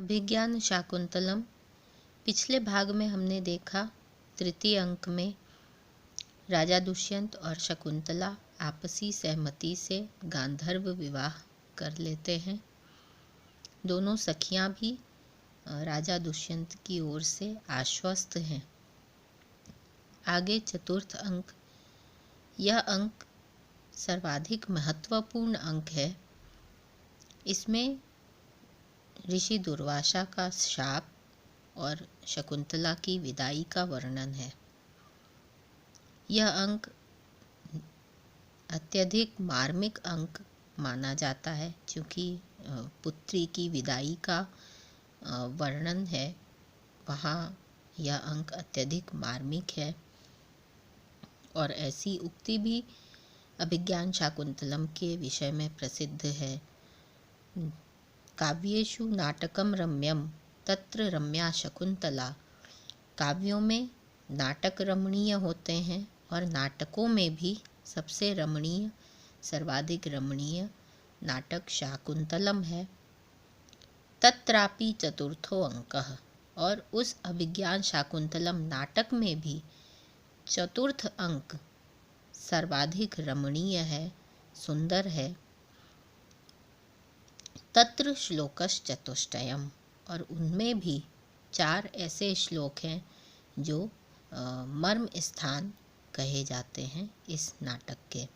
अभिज्ञान शाकुंतलम। पिछले भाग में हमने देखा तृतीय अंक में राजा दुष्यंत और शकुंतला आपसी सहमति से गांधर्व विवाह कर लेते हैं। दोनों सखियां भी राजा दुष्यंत की ओर से आश्वस्त हैं। आगे चतुर्थ अंक। यह अंक सर्वाधिक महत्वपूर्ण अंक है। इसमें ऋषि दुर्वासा का शाप और शकुंतला की विदाई का वर्णन है। यह अंक अत्यधिक मार्मिक अंक माना जाता है, क्योंकि पुत्री की विदाई का वर्णन है, वहाँ यह अंक अत्यधिक मार्मिक है। और ऐसी उक्ति भी अभिज्ञान शाकुंतलम के विषय में प्रसिद्ध है। काव्येषु नाटकम रम्यम तत्र रम्या शकुंतला। काव्यों में नाटक रमणीय होते हैं और नाटकों में भी सबसे रमणीय, सर्वाधिक रमणीय नाटक शाकुंतलम है। तत्रापि चतुर्थो अंकः। और उस अभिज्ञान शाकुंतलम नाटक में भी चतुर्थ अंक सर्वाधिक रमणीय है, सुंदर है। तत्र श्लोकश्चतुष्टयम्। और उनमें भी 4 ऐसे श्लोक हैं जो मर्म स्थान कहे जाते हैं इस नाटक के।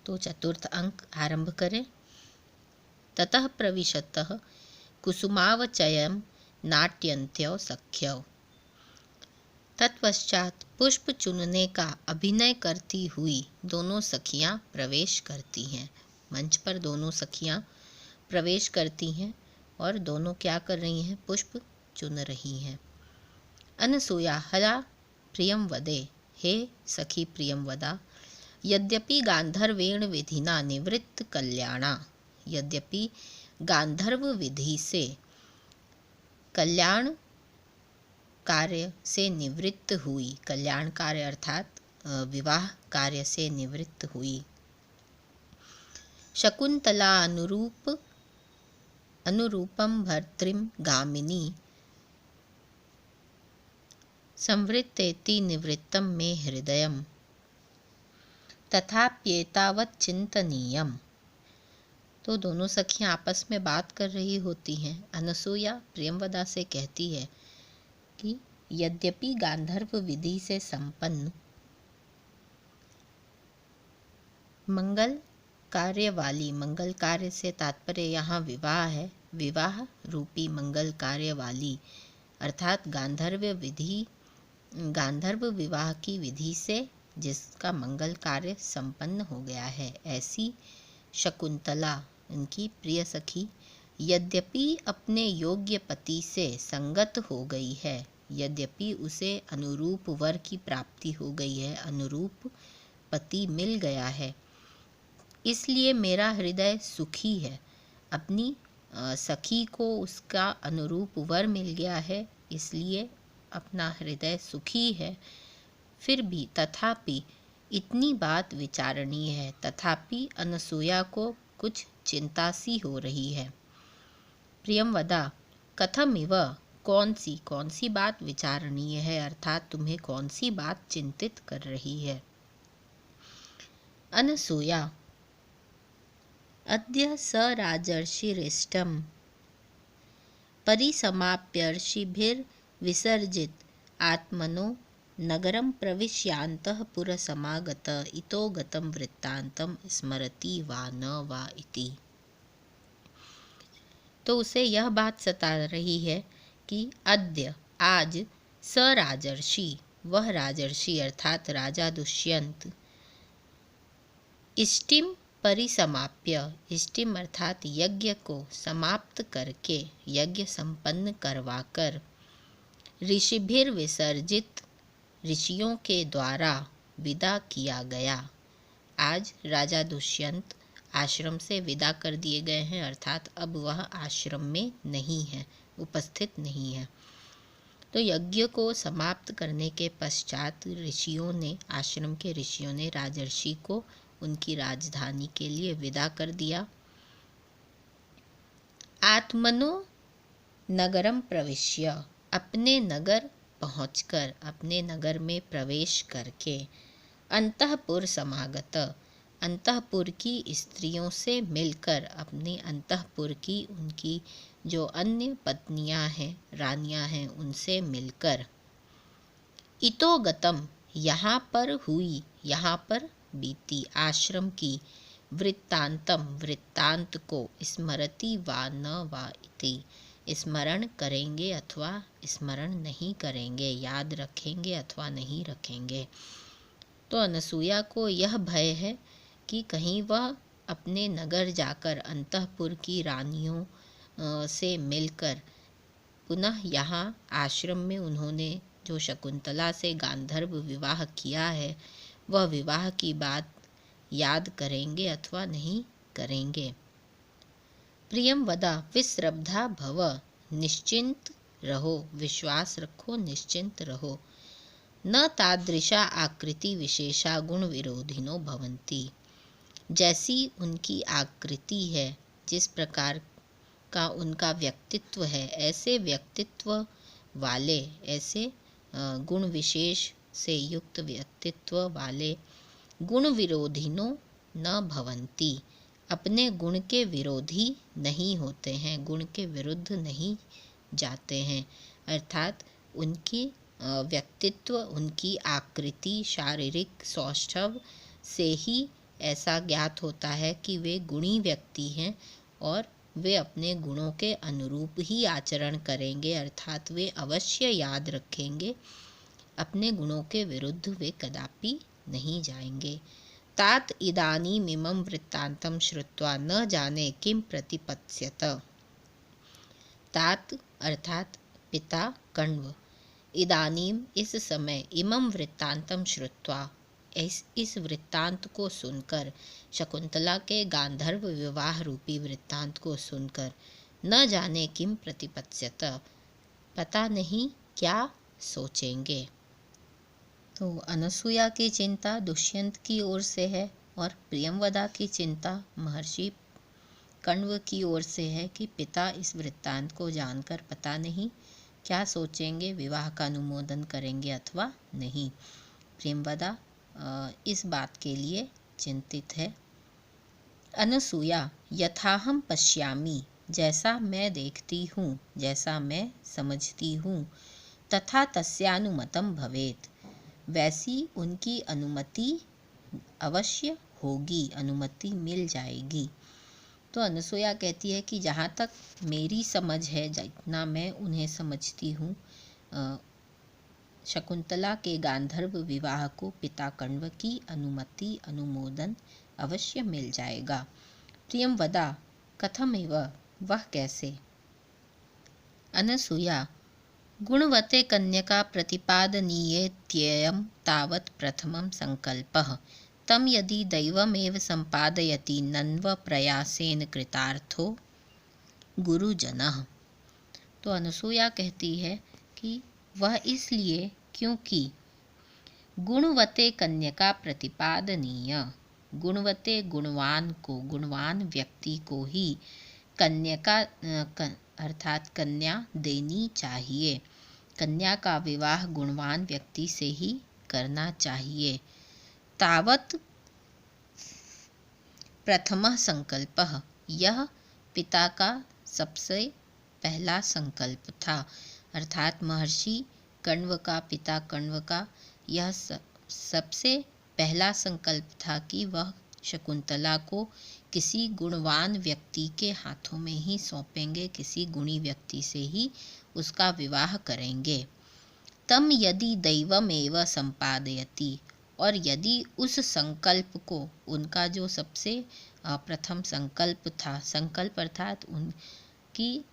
तो चतुर्थ अंक आरंभ करें। ततः प्रविशतः कुसुमावचयं नाट्यन्त्यौ सख्यौ। तत्पश्चात पुष्प चुनने का अभिनय करती हुई दोनों सखियां प्रवेश करती हैं। मंच पर दोनों सखियां प्रवेश करती हैं और दोनों क्या कर रही हैं? पुष्प चुन रही हैं। अनसूया हला प्रियम वदे। हे सखी प्रियम वदा। यद्यपि गांधर्वेण विधिना निवृत्त कल्याणा। यद्यपि गांधर्व विधि से कल्याण कार्य से निवृत्त हुई, कल्याण कार्य अर्थात विवाह कार्य से निवृत्त हुई, शकुंतला अनुरूपम भर्तृम गामिनी संवृत्तेति निवृत्तम मे हृदयम् तथाप्येतावत् चिंतनीयम्। तो दोनों सखियां आपस में बात कर रही होती हैं। अनसूया प्रियमवदा से कहती है कि यद्यपि गांधर्व विधि से संपन्न मंगल कार्य वाली, मंगल कार्य से तात्पर्य यहाँ विवाह है, विवाह रूपी मंगल कार्य वाली अर्थात गांधर्व विवाह की विधि से जिसका मंगल कार्य संपन्न हो गया है, ऐसी शकुंतला उनकी प्रिय सखी यद्यपि अपने योग्य पति से संगत हो गई है, यद्यपि उसे अनुरूप वर की प्राप्ति हो गई है, अनुरूप पति मिल गया है, इसलिए मेरा हृदय सुखी है। अपनी सखी को उसका अनुरूप वर मिल गया है, इसलिए अपना हृदय सुखी है। फिर भी तथापि इतनी बात विचारणीय है। तथापि अनसूया को कुछ चिंता सी हो रही है। प्रियमवदा कथम इव। कौन सी बात विचारणीय है, अर्थात तुम्हें कौन सी बात चिंतित कर रही है? अनसूया अद्य स राजर्षिरिष्टं परिसमाप्यर्षिभिर्विसर्जित आत्मनो नगरं प्रविश्यान्तः पुरसमागत इतो गतं वृत्तान्तं स्मरति वा न वा इति। तो उसे यह बात सता रही है कि अद्य आज स राजर्षि, वह राजर्षि अर्थात राजा दुष्यंत, इष्टिम परिसमाप्य, इष्टिम अर्थात यज्ञ को समाप्त करके, यज्ञ संपन्न करवाकर, ऋषिभिर विसर्जित, ऋषियों के द्वारा विदा किया गया। आज राजा दुष्यंत आश्रम से विदा कर दिए गए हैं, अर्थात अब वह आश्रम में नहीं है, उपस्थित नहीं है। तो यज्ञ को समाप्त करने के पश्चात आश्रम के ऋषियों ने राजर्षि को उनकी राजधानी के लिए विदा कर दिया। आत्मनो नगरम प्रविश्य, अपने नगर पहुंचकर, अपने नगर में प्रवेश करके। अंतःपुर समागत, अंतःपुर की स्त्रियों से मिलकर, अपने अंतःपुर की उनकी जो अन्य पत्नियां हैं, रानियां हैं, उनसे मिलकर। इतोगतम, यहाँ पर हुई, यहाँ पर बीती, आश्रम की। वृत्तांतम, वृत्तांत को। स्मरति वा न वा इति, स्मरण करेंगे अथवा स्मरण नहीं करेंगे, याद रखेंगे अथवा नहीं रखेंगे। तो अनसुया को यह भय है कि कहीं वह अपने नगर जाकर अंतःपुर की रानियों से मिलकर पुनः यहाँ आश्रम में उन्होंने जो शकुंतला से गांधर्व विवाह किया है, वह विवाह की बात याद करेंगे अथवा नहीं करेंगे। प्रियम वदा विश्रब्धा भव, निश्चिंत रहो, विश्वास रखो, निश्चिंत रहो। न तादृशा आकृति विशेषा गुण विरोधिनो भवन्ति, जैसी उनकी आकृति है, जिस प्रकार का उनका व्यक्तित्व है, ऐसे व्यक्तित्व वाले, ऐसे गुण विशेष से युक्त व्यक्तित्व वाले गुण विरोधिनो न भवन्ति, अपने गुण के विरोधी नहीं होते हैं, गुण के विरुद्ध नहीं जाते हैं। अर्थात उनकी व्यक्तित्व, उनकी आकृति, शारीरिक सौष्ठव से ही ऐसा ज्ञात होता है कि वे गुणी व्यक्ति हैं और वे अपने गुणों के अनुरूप ही आचरण करेंगे, अर्थात वे अवश्य याद रखेंगे, अपने गुणों के विरुद्ध वे कदापि नहीं जाएंगे। तात इदानीमिमं वृत्तांतम श्रुत्वा न जाने किम प्रतिपत्स्यत, तात अर्थात पिता कण्व, इदानीम इस समय, इमं वृत्तांतम श्रुत्वा इस वृत्तांत को सुनकर, शकुंतला के गांधर्व विवाह रूपी वृत्तांत को सुनकर, न जाने किम प्रतिपत्स्यत, पता नहीं क्या सोचेंगे। तो अनसुया की चिंता दुष्यंत की ओर से है और प्रियंवदा की चिंता महर्षि कण्व की ओर से है कि पिता इस वृत्तांत को जानकर पता नहीं क्या सोचेंगे, विवाह का अनुमोदन करेंगे अथवा नहीं। प्रियंवदा इस बात के लिए चिंतित है। अनसुया, यथाहम पश्यामि, जैसा मैं देखती हूँ, जैसा मैं समझती हूँ, तथा तस्यानुमतम भवेत्, वैसी उनकी अनुमति अवश्य होगी, अनुमति मिल जाएगी। तो अनसुया कहती है कि जहाँ तक मेरी समझ है, जितना मैं उन्हें समझती हूँ, शकुंतला के गांधर्व विवाह को पिता कण्व की अनुमति, अनुमोदन अवश्य मिल जाएगा। प्रियंवदा, कथमेव, वह कैसे? अनसुया, गुणवते कन्यका प्रतिपादनीयेत्ययं तावत् प्रथमं संकल्पः, तम यदि दैवमेव संपादयति नन्व प्रयासेन कृतार्थो गुरुजनः। तो अनसुया कहती है कि वह इसलिए क्योंकि गुणवते कन्यका प्रतिपादनीय, गुणवते गुणवान को, गुणवान व्यक्ति को ही कन्यका अर्थात कन्या देनी चाहिए, कन्या का विवाह गुणवान व्यक्ति से ही करना चाहिए। तावत् प्रथमः संकल्पः, यह पिता का सबसे पहला संकल्प था, अर्थात महर्षि कण्व का, पिता कण्व का यह सबसे पहला संकल्प था कि वह शकुंतला को किसी गुणवान व्यक्ति के हाथों में ही सौंपेंगे, किसी गुणी व्यक्ति से ही उसका विवाह करेंगे। तम यदि दैवमेव संपादयति, और यदि उस संकल्प को, उनका जो सबसे प्रथम संकल्प था, संकल्प अर्थात उनकी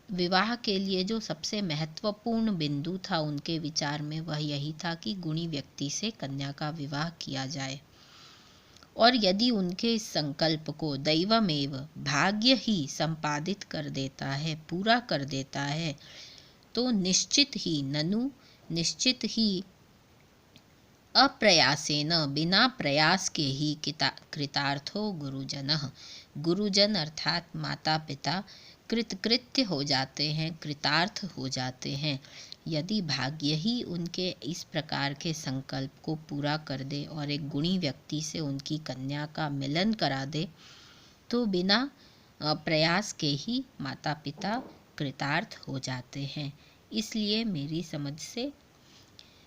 विवाह के लिए जो सबसे महत्वपूर्ण बिंदु था उनके विचार में, वह यही था कि गुणी व्यक्ति से कन्या का विवाह किया जाए। और यदि उनके इस संकल्प को दैवमेव, भाग्य ही संपादित कर देता है, पूरा कर देता है, तो निश्चित ही, ननु निश्चित ही, अप्रयासेन, बिना प्रयास के ही, कृतार्थो गुरुजनः, गुरुजन अर्थात माता पिता कृतकृत्य हो जाते हैं, कृतार्थ हो जाते हैं। यदि भाग्य ही उनके इस प्रकार के संकल्प को पूरा कर दे और एक गुणी व्यक्ति से उनकी कन्या का मिलन करा दे, तो बिना प्रयास के ही माता पिता कृतार्थ हो जाते हैं। इसलिए मेरी समझ से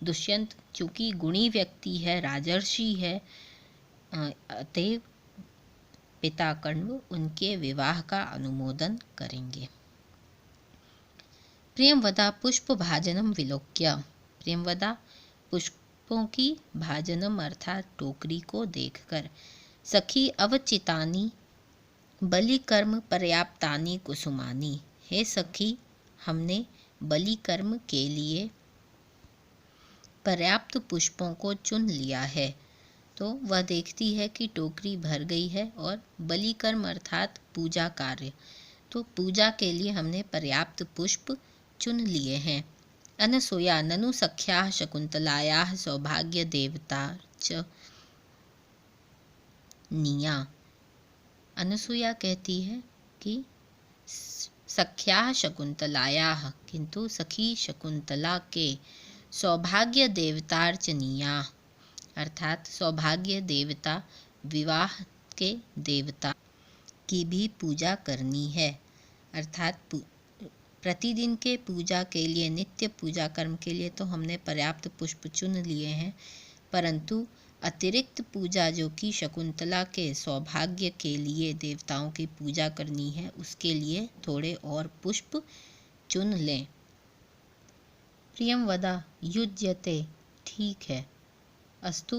दुष्यंत चूंकि गुणी व्यक्ति है, राजर्षि है, अतएव पिता कण्व उनके विवाह का अनुमोदन करेंगे। प्रियंवदा पुष्प भाजनम विलोक्य। प्रियंवदा पुष्पों की भाजनम अर्थात टोकरी को देखकर, सखी अवचितानी बलि कर्म पर्याप्तानी कुसुमानी। हे सखी, हमने बलि कर्म के लिए पर्याप्त पुष्पों को चुन लिया है। तो वह देखती है कि टोकरी भर गई है और बलि कर्म अर्थात पूजा कार्य, तो पूजा के लिए हमने पर्याप्त पुष्प चुन लिए हैं। अनसूया ननु सख्याः शकुंतलायाः सौभाग्य देवता च निया। अनसूया कहती है कि सख्याः शकुंतलायाः, किंतु सखी शकुंतला के सौभाग्य देवतार्चनीया अर्थात सौभाग्य देवता, विवाह के देवता की भी पूजा करनी है। अर्थात प्रतिदिन के पूजा के लिए, नित्य पूजा कर्म के लिए तो हमने पर्याप्त पुष्प चुन लिए हैं, परंतु अतिरिक्त पूजा जो कि शकुंतला के सौभाग्य के लिए देवताओं की पूजा करनी है, उसके लिए थोड़े और पुष्प चुन लें। प्रियंवदा युज्यते, ठीक है। अस्तु